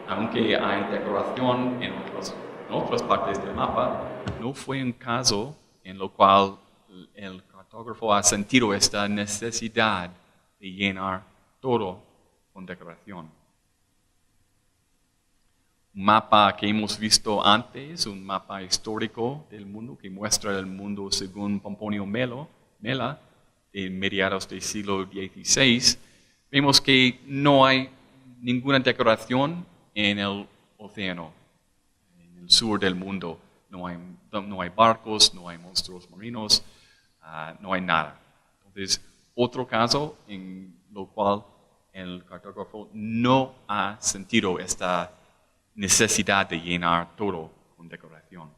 aunque hay decoración en otras partes del mapa, no fue un caso en lo cual el cartógrafo ha sentido esta necesidad de llenar todo con decoración. Un mapa que hemos visto antes, un mapa histórico del mundo que muestra el mundo según Pomponio Mela, de mediados del siglo XVI, vemos que no hay ninguna decoración en el océano, en el sur del mundo. No hay barcos, no hay monstruos marinos, no hay nada. Entonces, otro caso en lo cual el cartógrafo no ha sentido esta necesidad de llenar todo con decoración.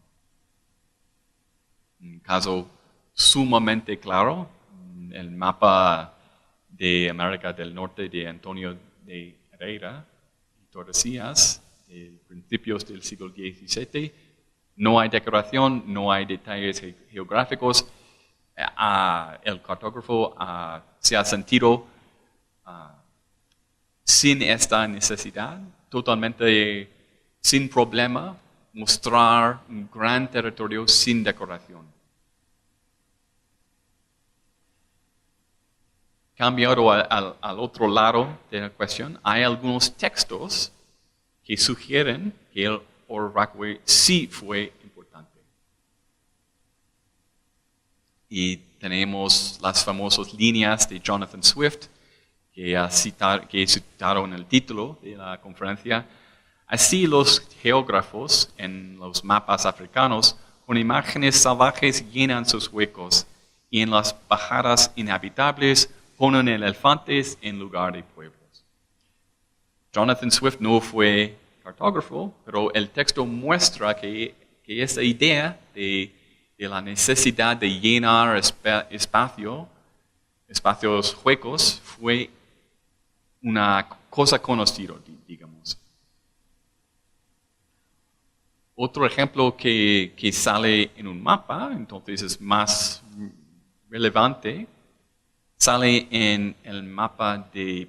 Un caso sumamente claro, el mapa de América del Norte de Antonio de Herrera y Tordesillas, de principios del siglo XVII. No hay decoración, no hay detalles geográficos. El cartógrafo se ha sentido sin esta necesidad, totalmente sin problema, mostrar un gran territorio sin decoración. Cambiado al otro lado de la cuestión, hay algunos textos que sugieren que el Oro Rockaway sí fue importante. Y tenemos las famosas líneas de Jonathan Swift, que he citado en el título de la conferencia. Así los geógrafos en los mapas africanos con imágenes salvajes llenan sus huecos y en las bajadas inhabitables ponen elefantes en lugar de pueblos. Jonathan Swift no fue cartógrafo, pero el texto muestra que esa idea de la necesidad de llenar espacios huecos fue una cosa conocida, digamos. Otro ejemplo que sale en un mapa, entonces es más relevante, sale en el mapa de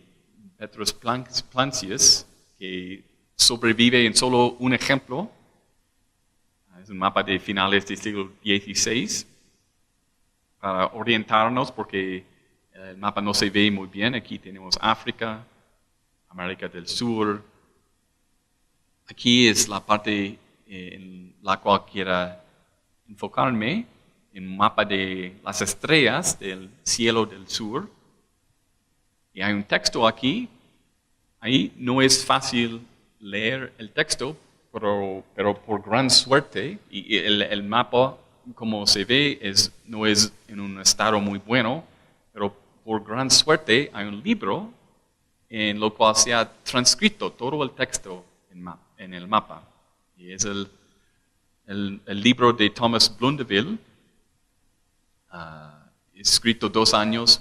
Petros Plancius, que sobrevive en solo un ejemplo. Es un mapa de finales del siglo XVI, para orientarnos, porque el mapa no se ve muy bien. Aquí tenemos África, América del Sur. Aquí es la parte en la cual quiero enfocarme, en un mapa de las estrellas del cielo del sur. Y hay un texto aquí. Ahí no es fácil leer el texto, pero por gran suerte, y el mapa, como se ve, no es en un estado muy bueno, pero por gran suerte hay un libro en lo cual se ha transcrito todo el texto en el mapa. Y es el libro de Thomas Blundeville, escrito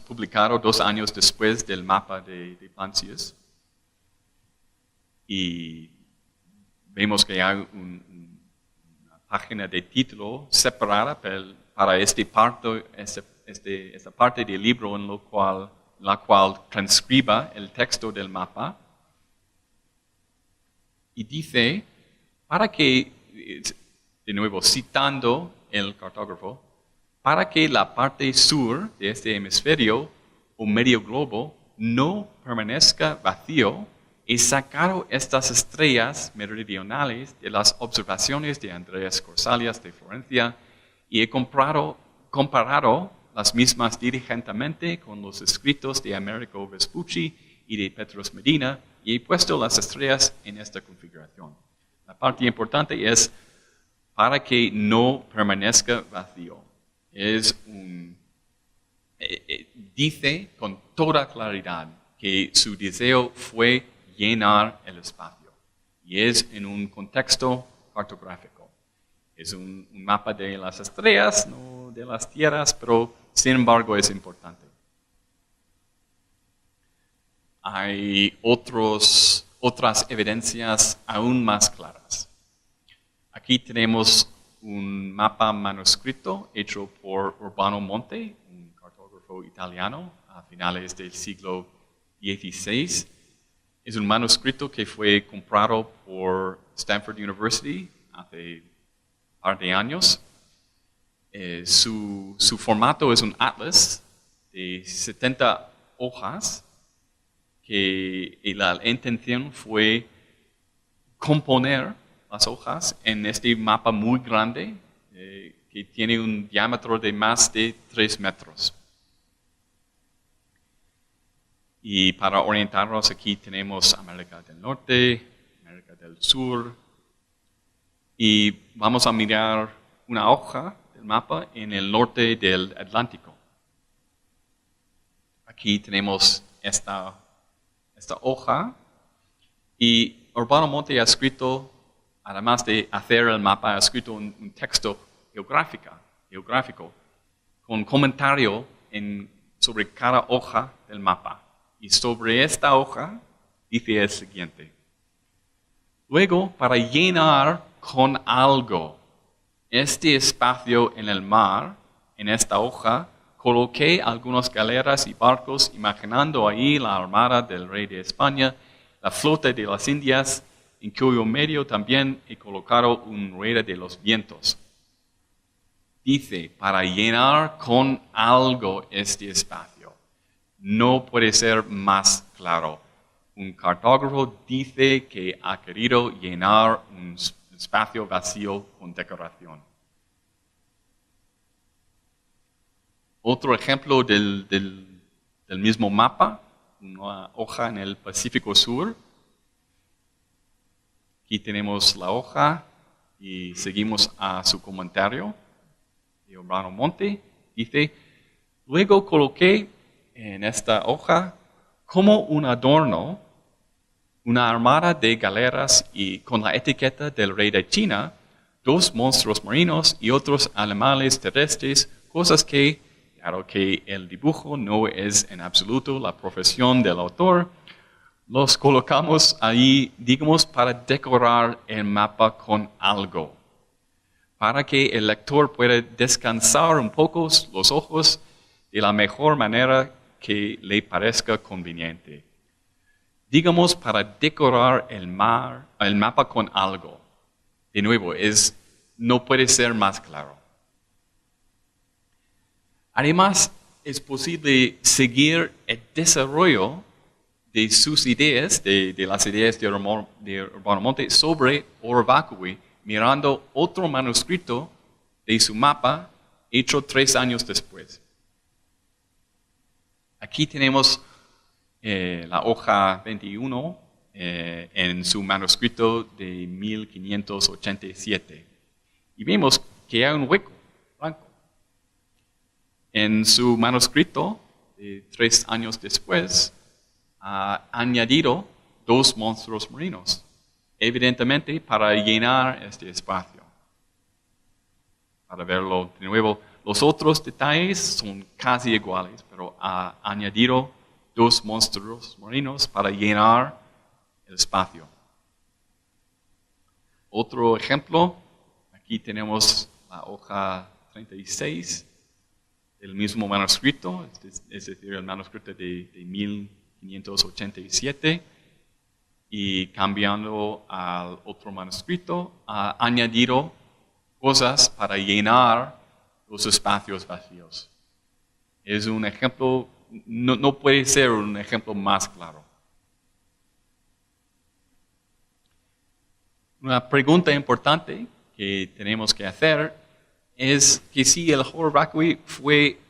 publicado 2 años después del mapa de Plancius. Y vemos que hay una página de título separada para esta parte del libro en la cual transcriba el texto del mapa. Y dice, para que, de nuevo citando el cartógrafo, para que la parte sur de este hemisferio o medio globo no permanezca vacío, he sacado estas estrellas meridionales de las observaciones de Andreas Corsalias de Florencia y he comparado las mismas diligentemente con los escritos de Amerigo Vespucci y de Petros Medina y he puesto las estrellas en esta configuración. La parte importante es para que no permanezca vacío. Dice con toda claridad que su deseo fue llenar el espacio. Y es en un contexto cartográfico. Es un mapa de las estrellas, no de las tierras, pero sin embargo es importante. Hay otras evidencias aún más claras. Aquí tenemos un mapa manuscrito hecho por Urbano Monte, un cartógrafo italiano a finales del siglo XVI, Es un manuscrito que fue comprado por Stanford University hace un par de años. Su formato es un atlas de 70 hojas que la intención fue componer las hojas en este mapa muy grande que tiene un diámetro de más de 3 metros. Y para orientarnos aquí tenemos América del Norte, América del Sur, y vamos a mirar una hoja del mapa en el norte del Atlántico. Aquí tenemos esta hoja, y Urbano Monte ha escrito, además de hacer el mapa, ha escrito un texto geográfico con comentario sobre cada hoja del mapa. Y sobre esta hoja dice el siguiente: luego, para llenar con algo este espacio en el mar, en esta hoja, coloqué algunas galeras y barcos, imaginando ahí la armada del rey de España, la flota de las Indias, en cuyo medio también he colocado un rueda de los vientos. Dice, para llenar con algo este espacio. No puede ser más claro. Un cartógrafo dice que ha querido llenar un espacio vacío con decoración. Otro ejemplo del mismo mapa, una hoja en el Pacífico Sur. Aquí tenemos la hoja y seguimos a su comentario de Urbano Monte. Dice, luego coloqué en esta hoja como un adorno una armada de galeras y con la etiqueta del rey de China, 2 monstruos marinos y otros animales terrestres, cosas que, claro que el dibujo no es en absoluto la profesión del autor, los colocamos ahí, digamos, para decorar el mapa con algo, para que el lector pueda descansar un poco los ojos de la mejor manera que le parezca conveniente. Digamos, para decorar el mapa con algo. De nuevo, no puede ser más claro. Además, es posible seguir el desarrollo de sus ideas, de las ideas de Urbano Monte sobre Oro Vacui, mirando otro manuscrito de su mapa hecho 3 años después. Aquí tenemos la hoja 21 en su manuscrito de 1587. Y vemos que hay un hueco blanco. En su manuscrito, 3 años después, ha añadido 2 monstruos marinos, evidentemente para llenar este espacio. Para verlo de nuevo, los otros detalles son casi iguales, pero ha añadido 2 monstruos marinos para llenar el espacio. Otro ejemplo, aquí tenemos la hoja 36 del mismo manuscrito, es decir, el manuscrito de 1587, y cambiando al otro manuscrito, ha añadido cosas para llenar los espacios vacíos. Es un ejemplo, no puede ser un ejemplo más claro. Una pregunta importante que tenemos que hacer es que si el Oro Vacui fue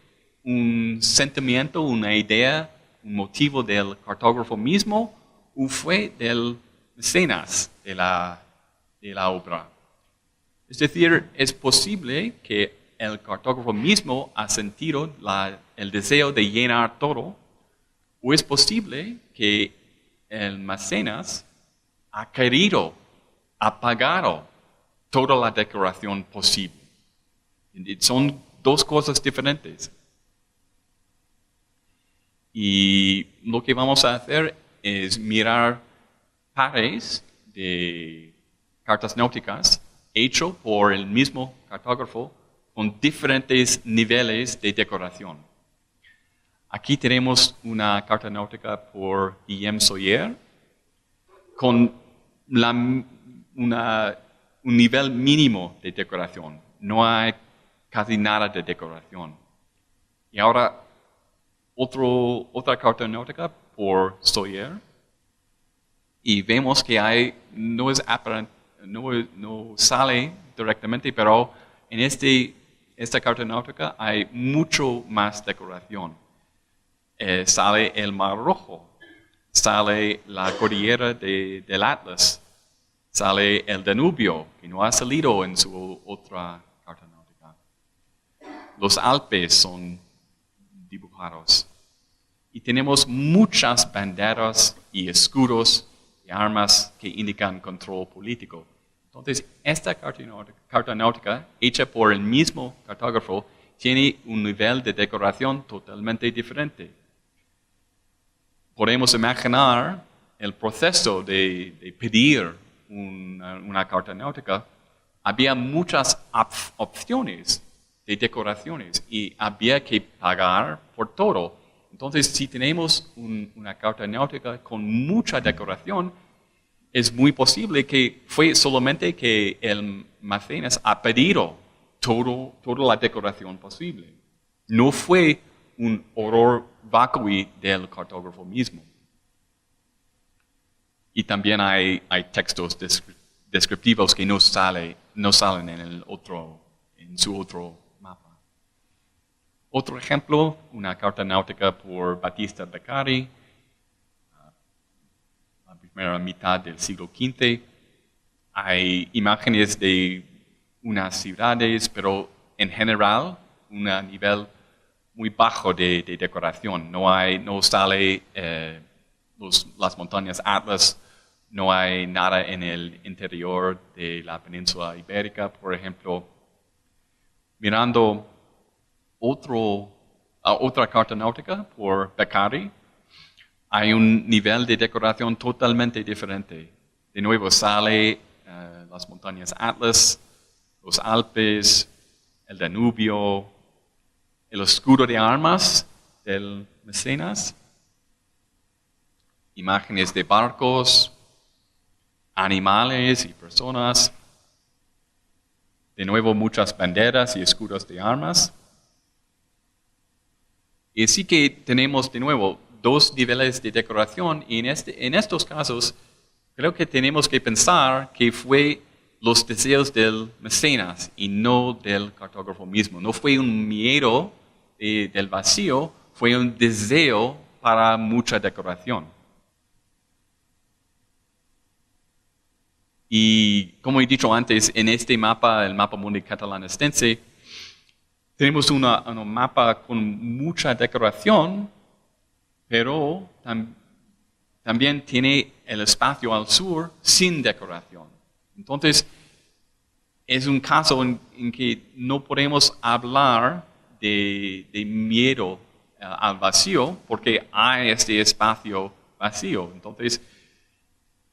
un sentimiento, una idea, un motivo del cartógrafo mismo, o fue del mecenas de la obra. Es decir, es posible que el cartógrafo mismo ha sentido el deseo de llenar todo, o es posible que el mecenas ha querido, ha pagado toda la decoración posible. Son 2 cosas diferentes. Y lo que vamos a hacer es mirar pares de cartas náuticas hechos por el mismo cartógrafo con diferentes niveles de decoración. Aquí tenemos una carta náutica por Guillaume Soyer con un nivel mínimo de decoración. No hay casi nada de decoración. Y ahora, otra carta náutica por Sawyer. Y vemos que no sale directamente, pero en esta carta náutica hay mucho más decoración. Sale el Mar Rojo, sale la cordillera del Atlas, sale el Danubio, que no ha salido en su otra carta náutica. Los Alpes son dibujados. Y tenemos muchas banderas y escudos y armas que indican control político. Entonces, esta carta náutica, hecha por el mismo cartógrafo, tiene un nivel de decoración totalmente diferente. Podemos imaginar el proceso de pedir una carta náutica. Había muchas opciones de decoraciones y había que pagar por todo. Entonces, si tenemos una carta náutica con mucha decoración, es muy posible que fue solamente que el mecenas ha pedido toda la decoración posible. No fue un horror vacui del cartógrafo mismo. Y también hay textos descriptivos que no salen en su otro mapa. Otro ejemplo, una carta náutica por Battista Beccari, la primera mitad del siglo XV. Hay imágenes de unas ciudades, pero en general un nivel muy bajo de decoración. No sale las montañas Atlas, no hay nada en el interior de la península ibérica, por ejemplo. Mirando otra carta náutica por Beccari, hay un nivel de decoración totalmente diferente. De nuevo sale las montañas Atlas, los Alpes, el Danubio, el escudo de armas del mecenas, imágenes de barcos, animales y personas. De nuevo muchas banderas y escudos de armas. Y así que tenemos de nuevo dos niveles de decoración y en estos casos creo que tenemos que pensar que fue los deseos del mecenas y no del cartógrafo mismo. No fue un miedo del vacío, fue un deseo para mucha decoración. Y como he dicho antes, en este mapa, el mapa mundi catalán-estense, tenemos un mapa con mucha decoración, pero también tiene el espacio al sur sin decoración. Entonces, es un caso en que no podemos hablar de miedo al vacío porque hay este espacio vacío. Entonces,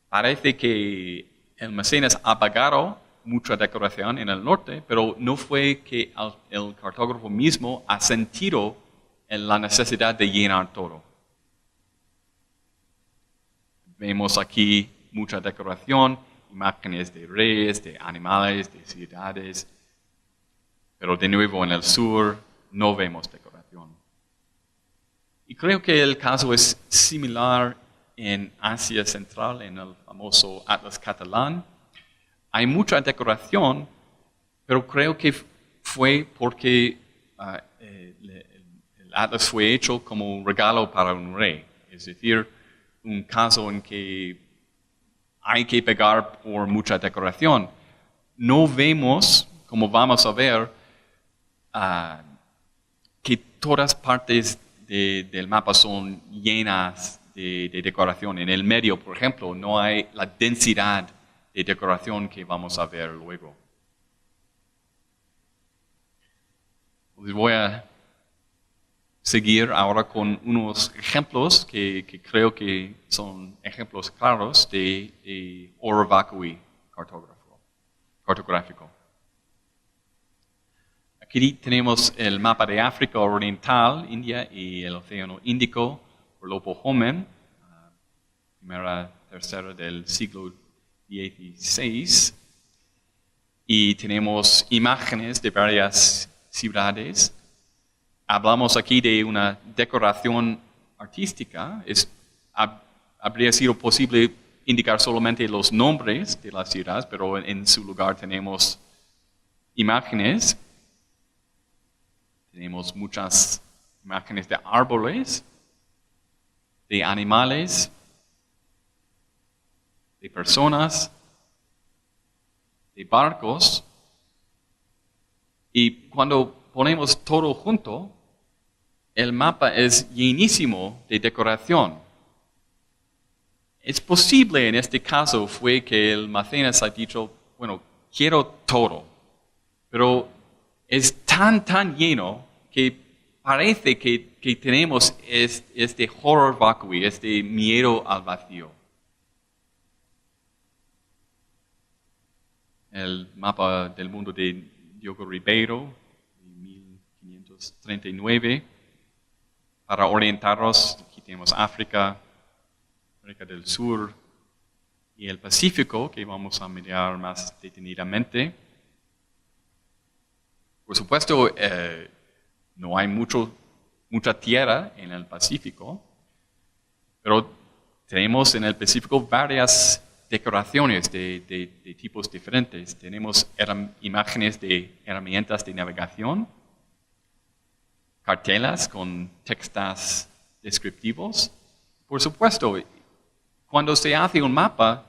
parece que el mecenas ha pagado mucha decoración en el norte, pero no fue que el cartógrafo mismo ha sentido la necesidad de llenar todo. Vemos aquí mucha decoración, imágenes de reyes, de animales, de ciudades, pero de nuevo en el sur no vemos decoración. Y creo que el caso es similar en Asia Central, en el famoso Atlas catalán. Hay mucha decoración, pero creo que fue porque el Atlas fue hecho como un regalo para un rey. Es decir, un caso en que hay que pagar por mucha decoración. No vemos, como vamos a ver, que todas partes del mapa son llenas de decoración. En el medio, por ejemplo, no hay la densidad de decoración que vamos a ver luego. Les voy a seguir ahora con unos ejemplos que creo que son ejemplos claros de horror vacui cartográfico. Aquí tenemos el mapa de África Oriental, India y el Océano Índico, por Lopo Homen, primera tercera del siglo XVI. Y tenemos imágenes de varias ciudades. Hablamos aquí de una decoración artística. Habría sido posible indicar solamente los nombres de las ciudades, pero en su lugar tenemos imágenes. Tenemos muchas imágenes de árboles, de animales, de personas, de barcos. Y cuando ponemos todo junto, el mapa es llenísimo de decoración. Es posible en este caso fue que el Mecenas ha dicho, bueno, quiero todo, pero es tan lleno que parece que tenemos este horror vacui, este miedo al vacío. El mapa del mundo de Diogo Ribeiro, de 1539. Para orientarnos, aquí tenemos África, América del Sur y el Pacífico, que vamos a mirar más detenidamente. Por supuesto, no hay mucha tierra en el Pacífico, pero tenemos en el Pacífico varias decoraciones de tipos diferentes. Tenemos imágenes de herramientas de navegación, cartelas con textos descriptivos. Por supuesto, cuando se hace un mapa,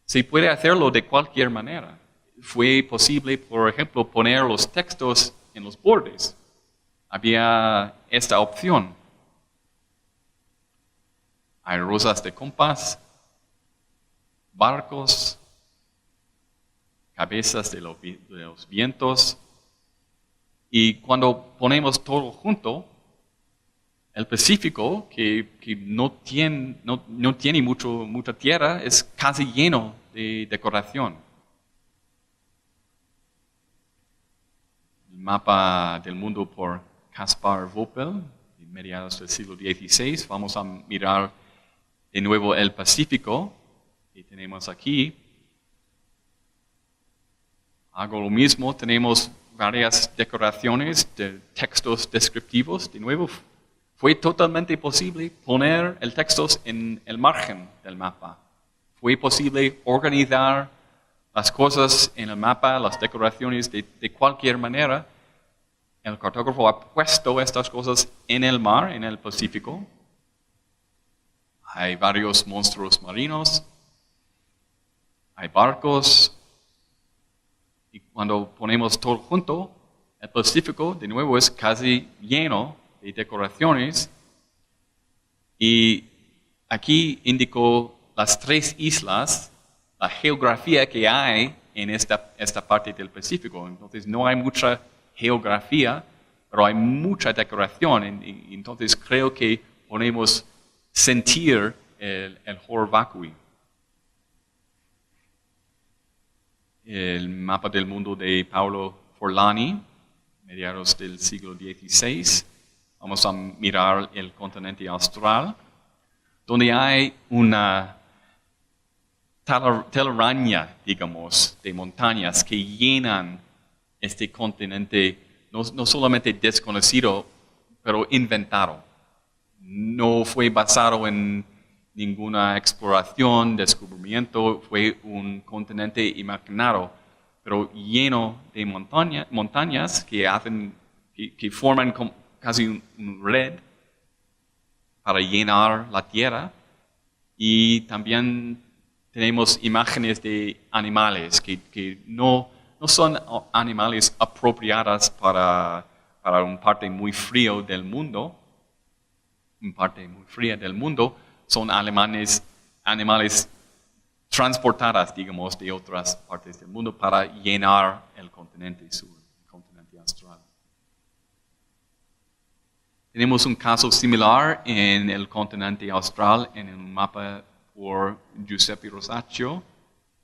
se puede hacerlo de cualquier manera. Fue posible, por ejemplo, poner los textos en los bordes. Había esta opción. Hay rosas de compás, barcos, cabezas de los vientos. Y cuando ponemos todo junto, el Pacífico, que no tiene mucha tierra, es casi lleno de decoración. El mapa del mundo por Caspar Voppel, de mediados del siglo XVI. Vamos a mirar de nuevo el Pacífico, que tenemos aquí. Hago lo mismo, tenemos varias decoraciones de textos descriptivos. De nuevo, fue totalmente posible poner el texto en el margen del mapa. Fue posible organizar las cosas en el mapa, las decoraciones de cualquier manera. El cartógrafo ha puesto estas cosas en el mar, en el Pacífico. Hay varios monstruos marinos, hay barcos. Y cuando ponemos todo junto, el Pacífico, de nuevo, es casi lleno de decoraciones. Y aquí indicó las 3 islas, la geografía que hay en esta parte del Pacífico. Entonces no hay mucha geografía, pero hay mucha decoración. Y entonces creo que podemos sentir el horror vacui. El mapa del mundo de Paolo Forlani, mediados del siglo XVI. Vamos a mirar el continente austral, donde hay una telaraña, digamos, de montañas que llenan este continente, no solamente desconocido, pero inventado. No fue basado en ninguna exploración, descubrimiento, fue un continente imaginado, pero lleno de montañas que forman casi un red para llenar la tierra. Y también tenemos imágenes de animales que no son animales apropiadas para una parte muy fría del mundo. Son animales transportadas, digamos, de otras partes del mundo para llenar el continente sur, el continente austral. Tenemos un caso similar en el continente austral, en un mapa por Giuseppe Rosaccio,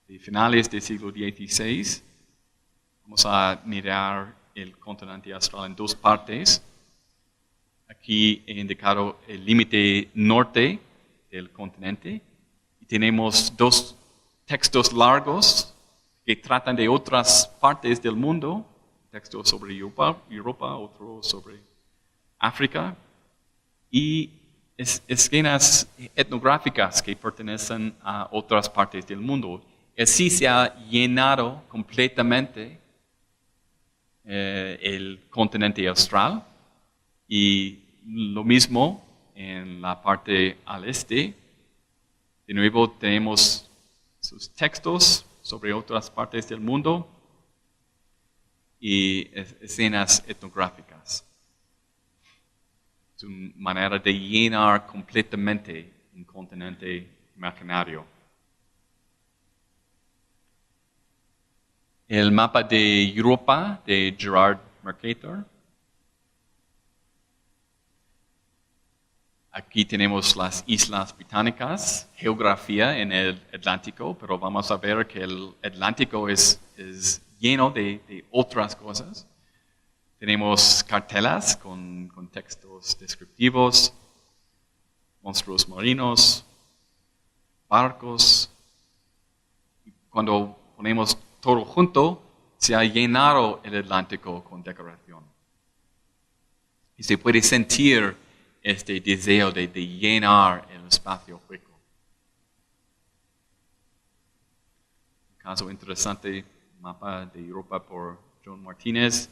de finales del siglo XVI. Vamos a mirar el continente austral en 2 partes. Aquí he indicado el límite norte del continente Y tenemos dos textos largos que tratan de otras partes del mundo. Texto sobre Europa, otro sobre África. Y escenas etnográficas que pertenecen a otras partes del mundo. Así se ha llenado completamente el continente austral y lo mismo en la parte al este. De nuevo tenemos sus textos sobre otras partes del mundo y escenas etnográficas. Es una manera de llenar completamente un continente imaginario. El mapa de Europa de Gerard Mercator. Aquí tenemos las Islas Británicas, geografía en el Atlántico, pero vamos a ver que el Atlántico es lleno de otras cosas. Tenemos cartelas con textos descriptivos, monstruos marinos, barcos. Cuando ponemos todo junto, se ha llenado el Atlántico con decoración. Y se puede sentir este deseo de llenar el espacio hueco. Un caso interesante, mapa de Europa por John Martínez.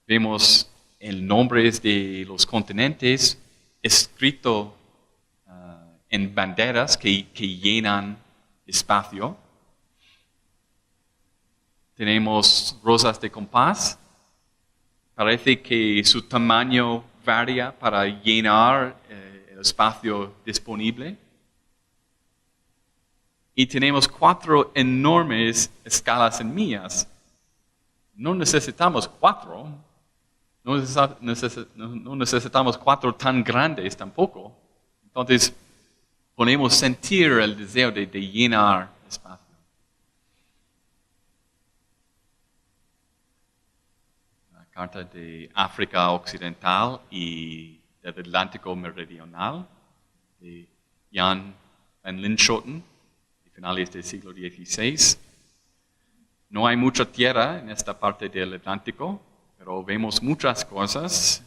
Vemos el nombre de los continentes escrito en banderas que llenan espacio. Tenemos rosas de compás. Parece que su tamaño varía para llenar el espacio disponible. Y tenemos 4 enormes escalas en millas. No necesitamos 4. No necesitamos 4 tan grandes tampoco. Entonces, podemos sentir el deseo de llenar espacio. Carta de África Occidental y del Atlántico Meridional de Jan van Linschoten, de finales del siglo XVI. No hay mucha tierra en esta parte del Atlántico, pero vemos muchas cosas,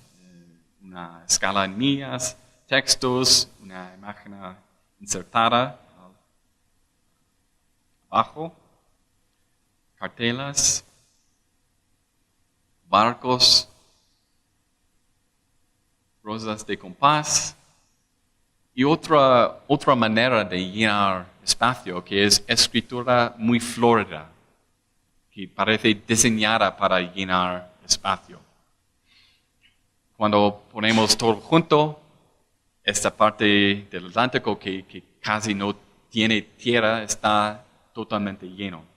una escala en millas, textos, una imagen insertada abajo, cartelas, barcos, rosas de compás y otra manera de llenar espacio que es escritura muy florida, que parece diseñada para llenar espacio. Cuando ponemos todo junto, esta parte del Atlántico que casi no tiene tierra está totalmente lleno.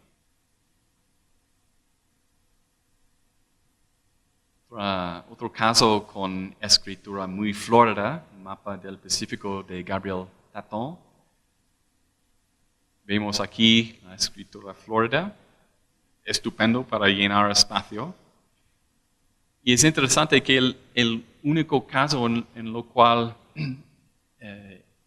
Otro caso con escritura muy florida, un mapa del Pacífico de Gabriel Taton. Vemos aquí la escritura florida, estupendo para llenar espacio. Y es interesante que el único caso en lo cual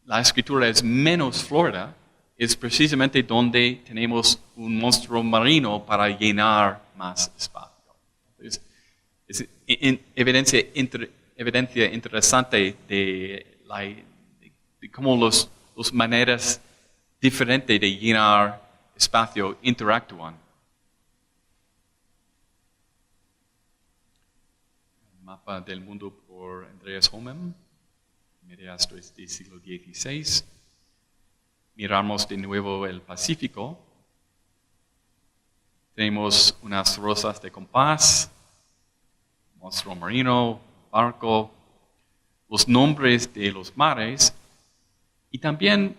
la escritura es menos florida es precisamente donde tenemos un monstruo marino para llenar más espacio. Entonces, es evidencia interesante de cómo las maneras diferentes de llenar espacio interactúan. Mapa del mundo por Andreas Holmen, mediados del siglo XVI. Miramos de nuevo el Pacífico. Tenemos unas rosas de compás, monstruo marino, barco, los nombres de los mares y también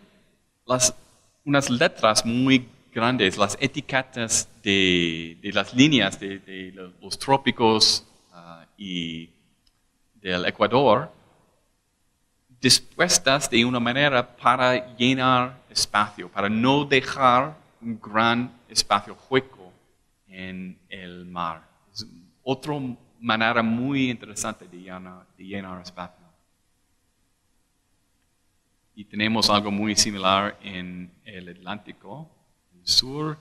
unas letras muy grandes, las etiquetas de las líneas de los trópicos y del Ecuador, dispuestas de una manera para llenar espacio, para no dejar un gran espacio hueco en el mar. Es otra manera muy interesante de llenar espacio. Y tenemos algo muy similar en el Atlántico, en el sur,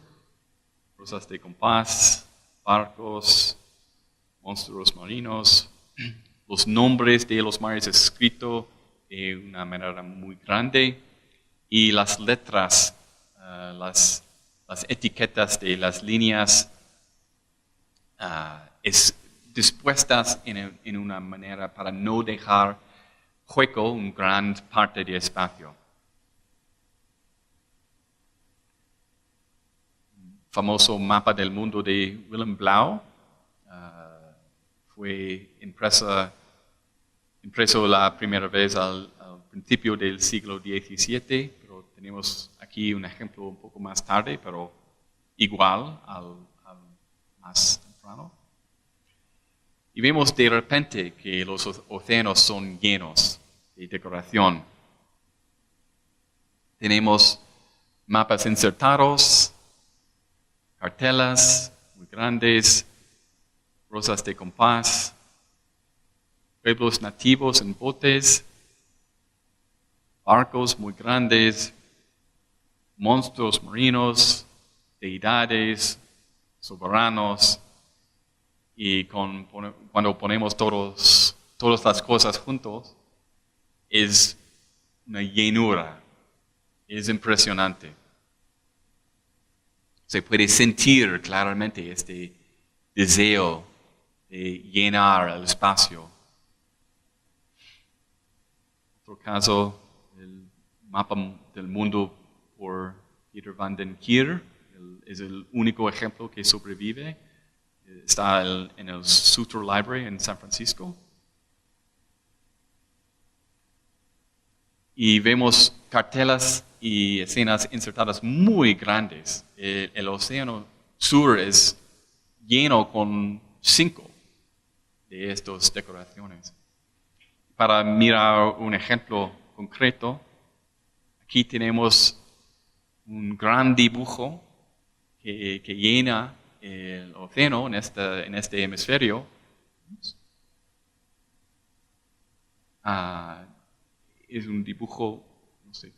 rosas de compás, barcos, monstruos marinos. Los nombres de los mares escritos de una manera muy grande y las letras, las etiquetas de las líneas dispuestas en una manera para no dejar hueco una gran parte de espacio. Famoso mapa del mundo de Willem Blau fue impreso la primera vez al principio del siglo XVII, pero tenemos aquí un ejemplo un poco más tarde, pero igual al más temprano. Y vemos de repente que los océanos son llenos de decoración. Tenemos mapas insertados, cartelas muy grandes, rosas de compás, pueblos nativos en botes, barcos muy grandes, monstruos marinos, deidades, soberanos, y cuando ponemos todas las cosas juntos, es una llenura, es impresionante. Se puede sentir claramente este deseo de llenar el espacio. Otro caso, el mapa del mundo por Peter van den Kier, es el único ejemplo que sobrevive. Está en el Suter Library en San Francisco. Y vemos cartelas y escenas insertadas muy grandes. El océano sur es lleno con 5 de estas decoraciones. Para mirar un ejemplo concreto, aquí tenemos un gran dibujo que llena el océano en este hemisferio. Es un dibujo, no sé,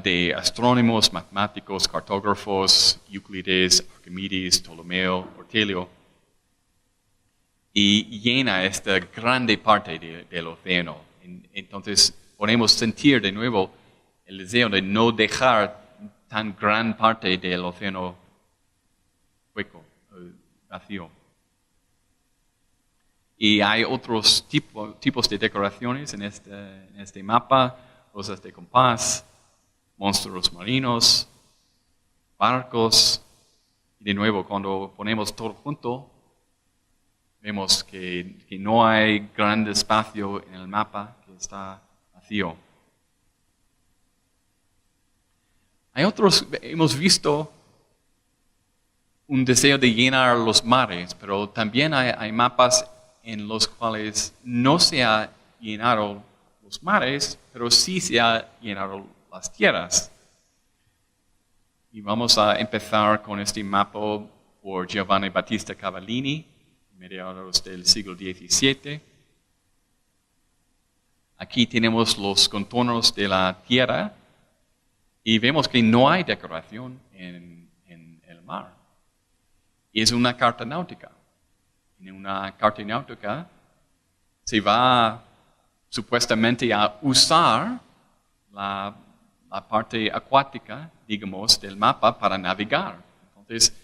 de astrónomos, matemáticos, cartógrafos, Euclides, Arquímedes, Ptolomeo, Orteliano, y llena esta grande parte del océano. Entonces podemos sentir de nuevo el deseo de no dejar tan gran parte del océano hueco, vacío. Y hay otros tipos de decoraciones en este mapa, rosas de compás, monstruos marinos, barcos. Y de nuevo, cuando ponemos todo junto, vemos que no hay gran espacio en el mapa, que está vacío. Hemos visto un deseo de llenar los mares, pero también hay mapas en los cuales no se ha llenado los mares, pero sí se ha llenado las tierras. Y vamos a empezar con este mapa por Giovanni Battista Cavallini, mediados del siglo XVII. Aquí tenemos los contornos de la tierra y vemos que no hay decoración en el mar. Y es una carta náutica. En una carta náutica se va supuestamente a usar la parte acuática, digamos, del mapa para navegar. Entonces,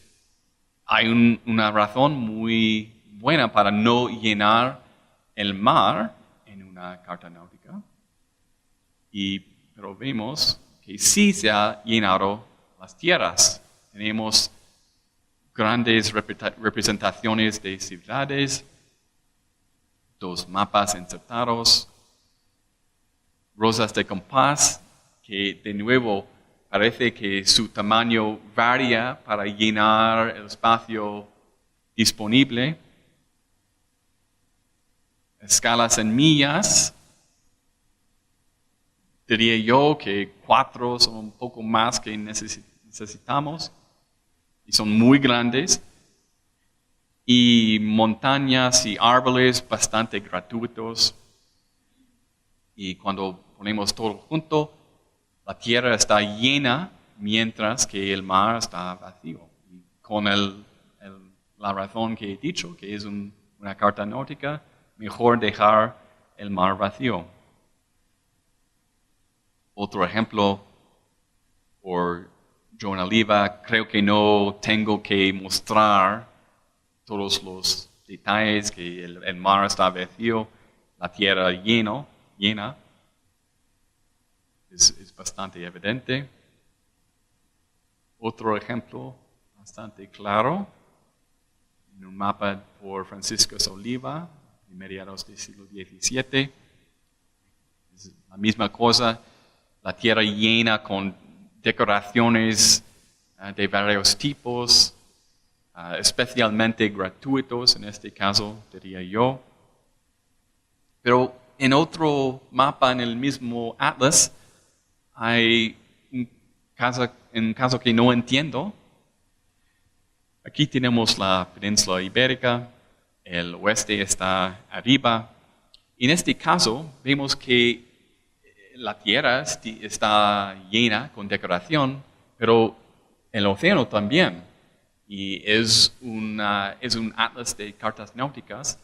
hay una razón muy buena para no llenar el mar en una carta náutica. Pero vemos que sí se ha llenado las tierras. Tenemos grandes representaciones de ciudades, 2 mapas insertados, rosas de compás, que de nuevo parece que su tamaño varía para llenar el espacio disponible. Escalas en millas, diría yo que 4 son un poco más que necesitamos. Y son muy grandes, y montañas y árboles bastante gratuitos. Y cuando ponemos todo junto, la tierra está llena mientras que el mar está vacío. Y con la razón que he dicho, que es una carta náutica, mejor dejar el mar vacío. Otro ejemplo, por John Oliva, creo que no tengo que mostrar todos los detalles, que el mar está vacío, la tierra llena. Es bastante evidente. Otro ejemplo bastante claro, en un mapa por Francisco Oliva, de mediados del siglo XVII. Es la misma cosa, la tierra llena con decoraciones de varios tipos, especialmente gratuitos en este caso, diría yo. Pero en otro mapa en el mismo atlas hay un caso que no entiendo. Aquí tenemos la península ibérica, el oeste está arriba. En este caso vemos que la tierra está llena con decoración, pero el océano también. Y es un atlas de cartas náuticas.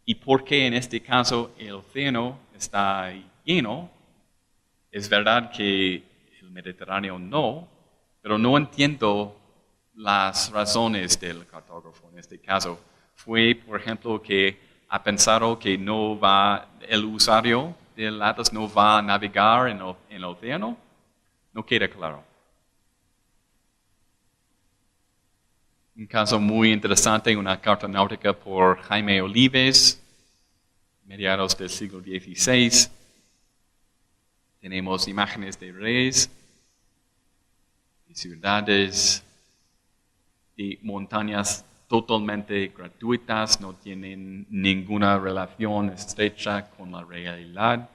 ¿Y por qué en este caso el océano está lleno? Es verdad que el Mediterráneo no, pero no entiendo las razones del cartógrafo en este caso. Fue, por ejemplo, que ha pensado que el usuario del atlas no va a navegar en el océano. No queda claro. Un caso muy interesante, una carta náutica por Jaime Olives, mediados del siglo XVI. Tenemos imágenes de reyes, de ciudades, de montañas totalmente gratuitas, no tienen ninguna relación estrecha con la realidad.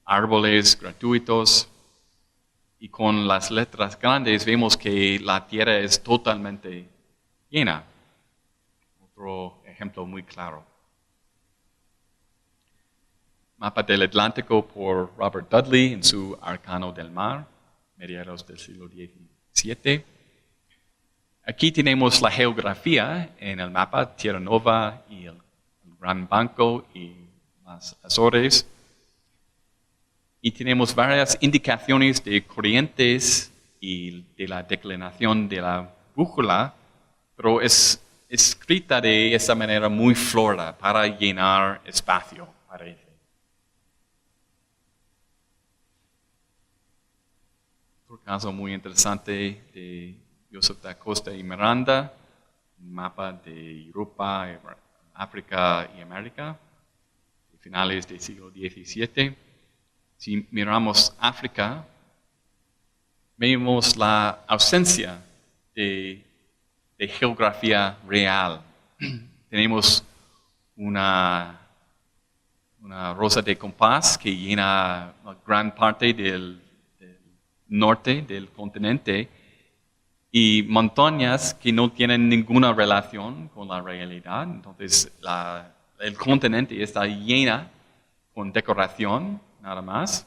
Árboles gratuitos. Y con las letras grandes vemos que la tierra es totalmente llena. Otro ejemplo muy claro. Mapa del Atlántico por Robert Dudley en su Arcano del Mar, mediados del siglo XVII. Aquí tenemos la geografía en el mapa, Tierra Nova y el Gran Banco y las Azores. Y tenemos varias indicaciones de corrientes y de la declinación de la brújula, pero es escrita de esa manera muy florida para llenar espacio, parece. Otro caso muy interesante de Joseph da Costa y Miranda, un mapa de Europa, África y América, de finales del siglo XVII. Si miramos África, vemos la ausencia de geografía real. Tenemos una rosa de compás que llena gran parte del norte del continente y montañas que no tienen ninguna relación con la realidad. Entonces, el continente está llena con decoración, nada más.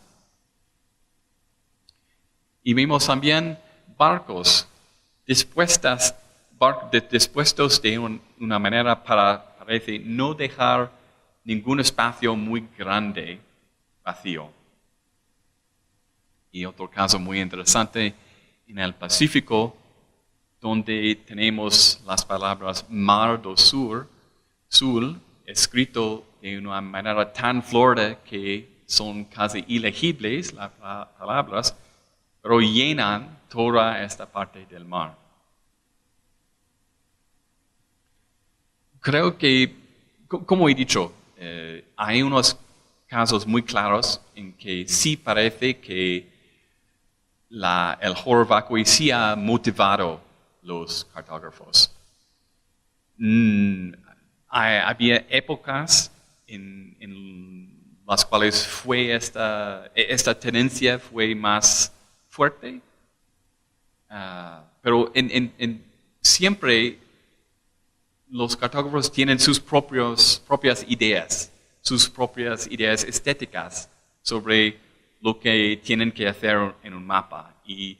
Y vemos también barcos dispuestos de una manera para, parece, no dejar ningún espacio muy grande vacío. Y otro caso muy interesante en el Pacífico, donde tenemos las palabras Mar do Sul, escrito de una manera tan florida que son casi ilegibles las palabras, pero llenan toda esta parte del mar. Creo que, como he dicho, hay unos casos muy claros en que sí parece que el horror vacui sí ha motivado los cartógrafos. Había épocas en las cuales fue esta tendencia fue más fuerte, pero siempre los cartógrafos tienen sus propias ideas estéticas sobre lo que tienen que hacer en un mapa. Y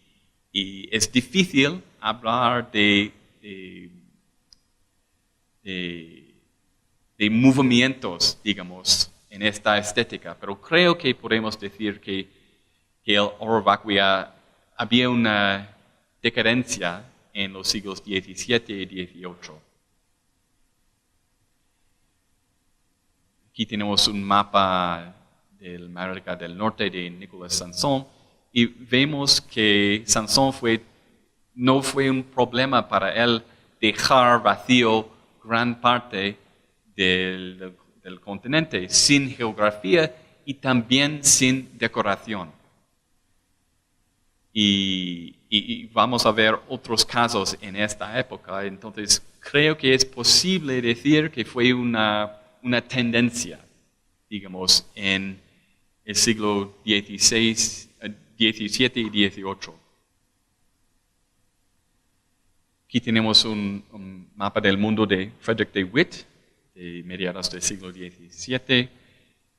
es difícil hablar de movimientos, digamos, en esta estética, pero creo que podemos decir que el Orovaquia había una decadencia en los siglos XVII y XVIII. Aquí tenemos un mapa de América del Norte de Nicolas Sanson y vemos que Sanson no fue un problema para él dejar vacío gran parte del continente sin geografía y también sin decoración. Y vamos a ver otros casos en esta época, entonces creo que es posible decir que fue una tendencia, digamos, en el siglo XVII y XVIII. Aquí tenemos un mapa del mundo de Frederick de Witt, de mediados del siglo XVII,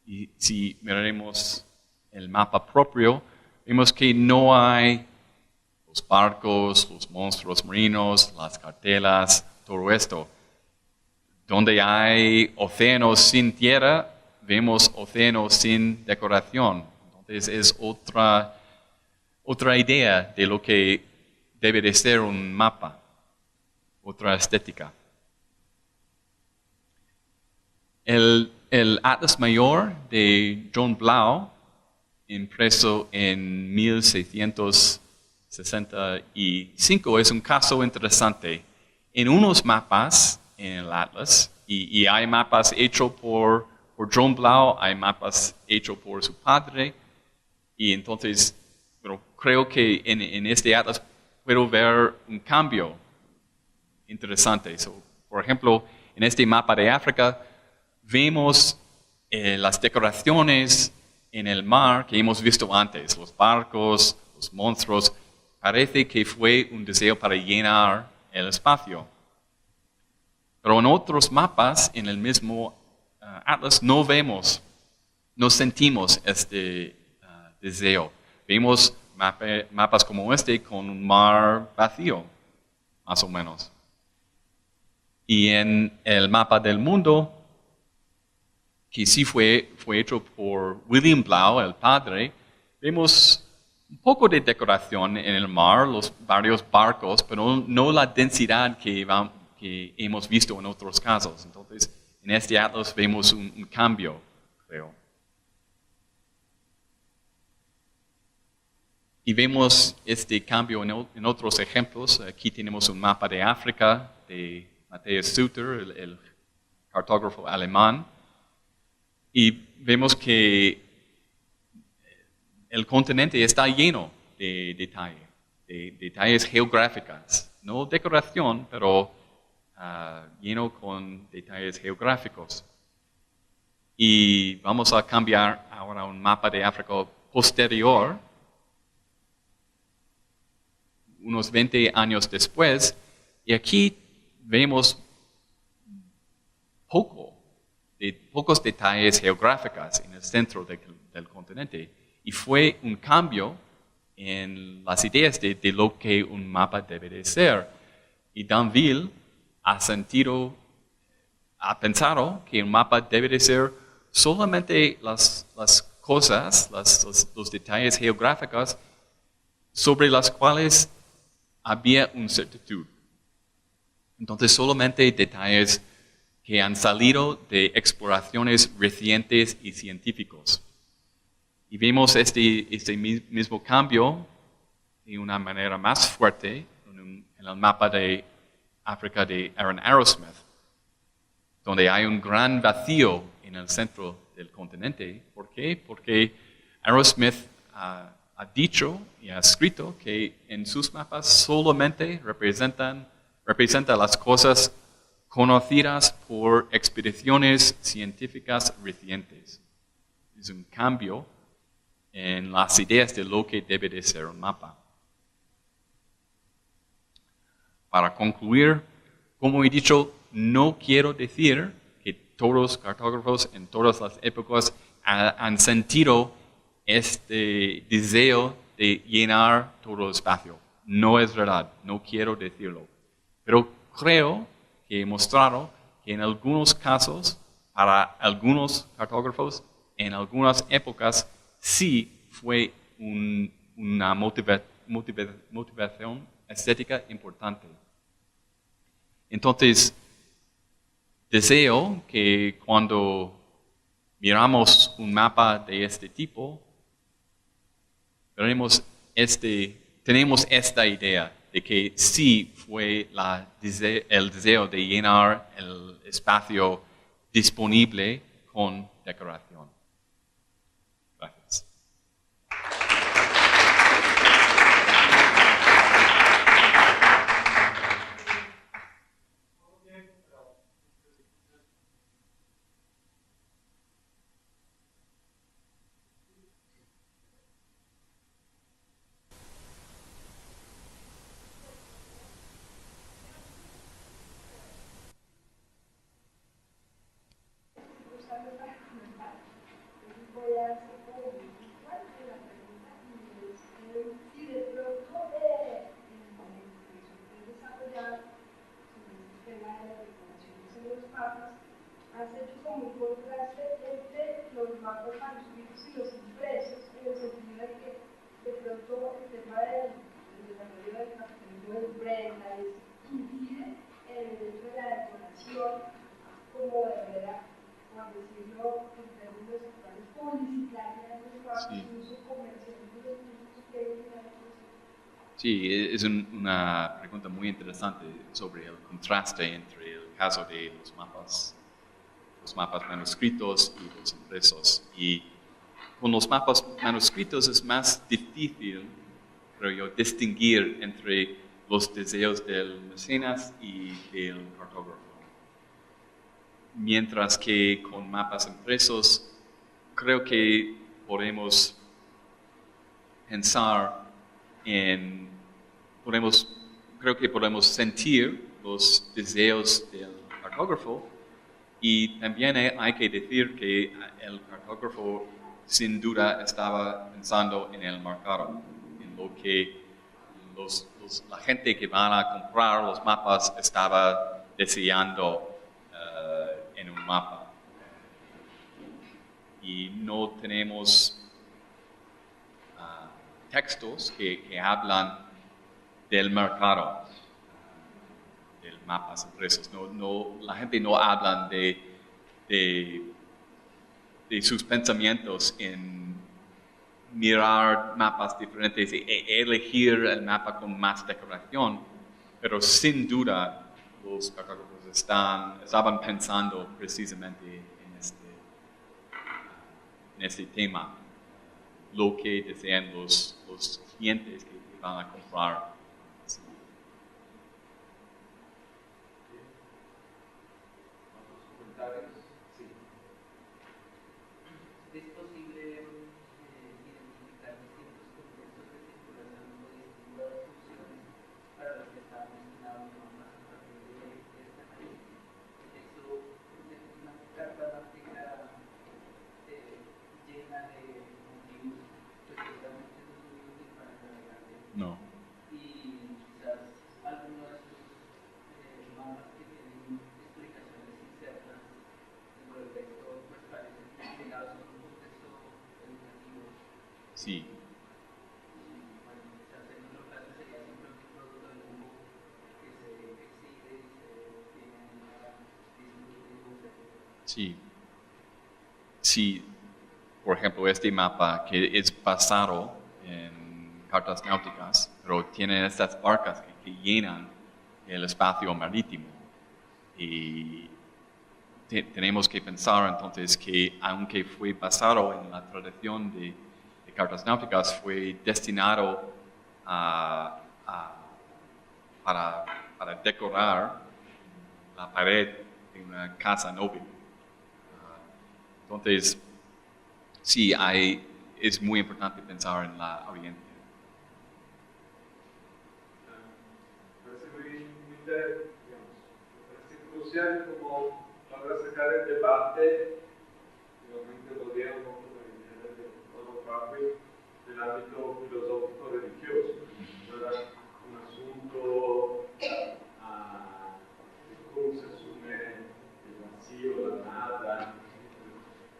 y si miraremos el mapa propio, vemos que no hay los barcos, los monstruos marinos, las cartelas, todo esto. Donde hay océanos sin tierra, vemos océanos sin decoración. Entonces es otra idea de lo que debe de ser un mapa, otra estética. El Atlas Mayor de John Blau, impreso en 1665, es un caso interesante. En unos mapas en el Atlas, y hay mapas hechos por John Blau, hay mapas hechos por su padre, y entonces creo que en este Atlas puedo ver un cambio interesante. Por ejemplo, en este mapa de África vemos las decoraciones en el mar que hemos visto antes, los barcos, los monstruos. Parece que fue un deseo para llenar el espacio. Pero en otros mapas, en el mismo Atlas, no sentimos este deseo. Vemos mapas como este con un mar vacío, más o menos. Y en el mapa del mundo, que sí fue hecho por William Blau, el padre, vemos un poco de decoración en el mar, los varios barcos, pero no la densidad que hemos visto en otros casos. Entonces, en este atlas vemos un cambio, creo. Y vemos este cambio en otros ejemplos. Aquí tenemos un mapa de África de Matthias Suter, el cartógrafo alemán. Y vemos que el continente está lleno de detalles geográficos. No decoración, pero lleno con detalles geográficos. Y vamos a cambiar ahora a un mapa de África posterior, unos 20 años después, y aquí vemos pocos detalles geográficos en el centro del continente. Y fue un cambio en las ideas de lo que un mapa debe de ser. Y Danville ha pensado que un mapa debe de ser solamente las cosas, los detalles geográficos sobre las cuales había una certitud. Entonces solamente detalles que han salido de exploraciones recientes y científicos. Y vemos este mismo cambio de una manera más fuerte en el mapa de África de Aaron Arrowsmith, donde hay un gran vacío en el centro del continente. ¿Por qué? Porque Arrowsmith ha dicho y ha escrito que en sus mapas solamente representa las cosas conocidas por expediciones científicas recientes. Es un cambio en las ideas de lo que debe de ser un mapa. Para concluir, como he dicho, no quiero decir que todos los cartógrafos en todas las épocas han sentido este deseo de llenar todo el espacio. No es verdad, no quiero decirlo. Pero creo que he mostrado que en algunos casos, para algunos cartógrafos, en algunas épocas, sí fue una motivación estética importante. Entonces, deseo que cuando miramos un mapa de este tipo, tenemos esta idea de que sí fue el deseo de llenar el espacio disponible con decoración. Gracias. Voy a hacer como muy visual de la pregunta y es si de pronto el desarrollar sobre este tema de las decoraciones en los mapas has hecho como un contraste entre los mapas manuscritos y los impresos, en el sentido de que de pronto el tema del desarrollo del capitalismo de imprenta incide en el hecho de la decoración como de manera, por decirlo en términos actuales, publicitaria de los mapas, Sí. uso comercial de los mismos que hay en la decoración. Sí, es una pregunta muy interesante sobre el contraste entre el caso de los mapas manuscritos y los impresos. Y con los mapas manuscritos es más difícil, creo yo, distinguir entre los deseos del mecenas y del cartógrafo. Mientras que con mapas impresos, creo que podemos pensar creo que podemos sentir los deseos del cartógrafo y también hay que decir que el cartógrafo sin duda estaba pensando en el mercado, en lo que la gente que van a comprar los mapas estaba deseando en un mapa. Y no tenemos textos que hablan del mercado, del mapas impresos. La gente no habla de sus pensamientos en mirar mapas diferentes e elegir el mapa con más decoración, pero sin duda los cartógrafos estaban pensando precisamente en este tema, lo que desean los clientes que van a comprar. ¿Es posible identificar distintos contextos de circulación o distintas funciones para los que estaban destinados los mapas a partir de esta manera? El texto de una carta mágica llena de motivos, pues seguramente no es muy útil para el navegante. No. Y quizás algunos de estos mapas que tienen explicaciones insertas dentro del texto, pues parecen ligados a un contexto educativo. Sí. Bueno, quizás en otro caso sería simplemente un producto de lujo que se exhibe y se tiene una disfrute, etc. Sí. Sí. Por ejemplo, este mapa que es basado en cartas náuticas, pero tiene estas barcas que llenan el espacio marítimo. Y tenemos que pensar entonces que aunque fue basado en la tradición de cartas náuticas, fue destinado para decorar la pared de una casa noble. Entonces, sí, es muy importante pensar en la audiencia. Parece muy interesante, digamos, me parece crucial como para sacar el debate, digamos, del gobierno, de todo parte, del ámbito filosófico religioso. No era un asunto de cómo se asume el vacío, la nada,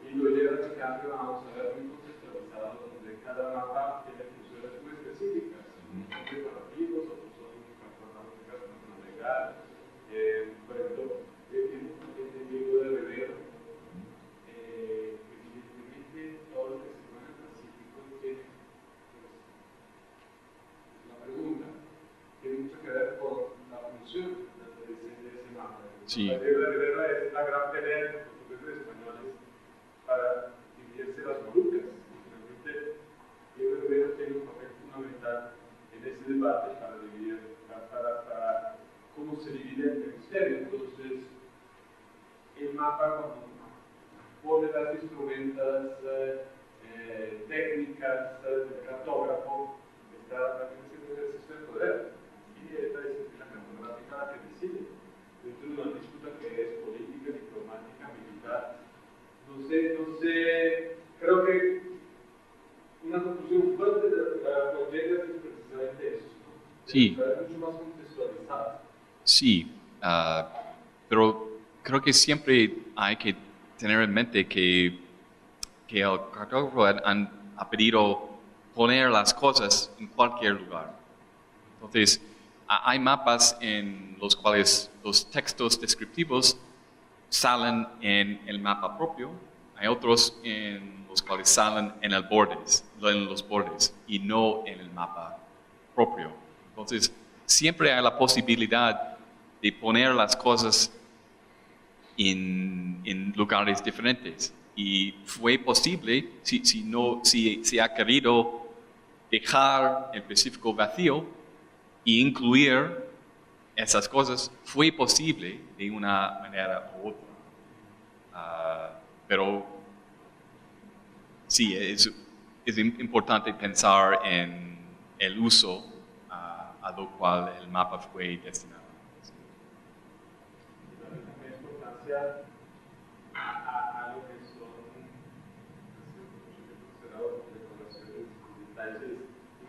y lo lleva en cambio, vamos a ver, muy contextualizado, donde cada mapa tiene funciones muy específicas. Unos son decorativos, otros son cartográficas para navegar. Por ejemplo, el libro de Rivero, evidentemente todo lo que se mueve en el Pacífico tiene, pues, la pregunta, tiene mucho que ver con la función de ese mapa. Sí. El libro de Rivero es la gran pelea entre portugueses y españoles para dividirse las Molucas. Finalmente, Diego Rivero tiene un papel fundamental en ese debate para dividir, para cómo se divide el hemisferio. Entonces, el mapa, cuando pone las instrumentas técnicas del cartógrafo, está también haciendo un ejercicio de poder. Y esta disciplina cartográfica la que decide. Dentro de una disputa que es política, diplomática, militar. No sé, creo que una conclusión fuerte de la que llegas es precisamente eso, ¿no? Sí. Es mucho más contextualizado. Sí, pero creo que siempre hay que tener en mente que el cartógrafo ha pedido poner las cosas en cualquier lugar. Entonces, hay mapas en los cuales los textos descriptivos salen en el mapa propio, hay otros en los cuales salen en los bordes y no en el mapa propio. Entonces, siempre hay la posibilidad de poner las cosas en lugares diferentes. Y fue posible, si se ha querido dejar el Pacífico vacío e incluir esas cosas, fue posible de una manera u otra. Pero sí, es importante pensar en el uso a lo cual el mapa fue destinado. La importancia a lo que son decoraciones y detalles.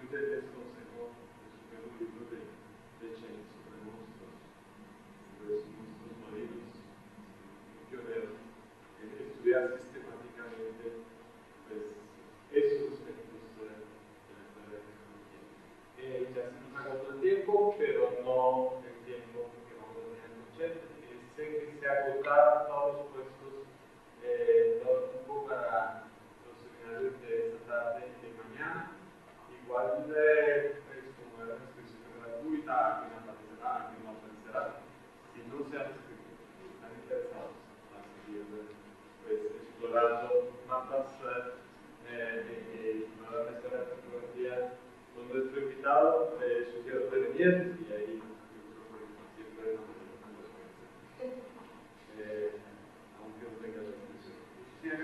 Muchas veces consejo un libro de Chen sobre monstruos marinos, pioneros, en estudiar sistemáticamente pues, esos aspectos de la historia de la tecnología. Ya se nos agotó el tiempo, pero no el tiempo que vamos a tener con Chen. Sé que se agotaron todos los puestos, todo el tiempo para los seminarios de esta tarde y de mañana. Igual, pues, como era una inscripción gratuita, a quien aparecerá, a quien no aparecerá. Si no se han inscrito, están interesados a seguir pues, explorando mapas explorar la historia de la fotografía con nuestro invitado, sugiero prevenir, y ahí yo creo que siempre nos aunque no tenga la expresión. Muchísimas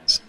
gracias.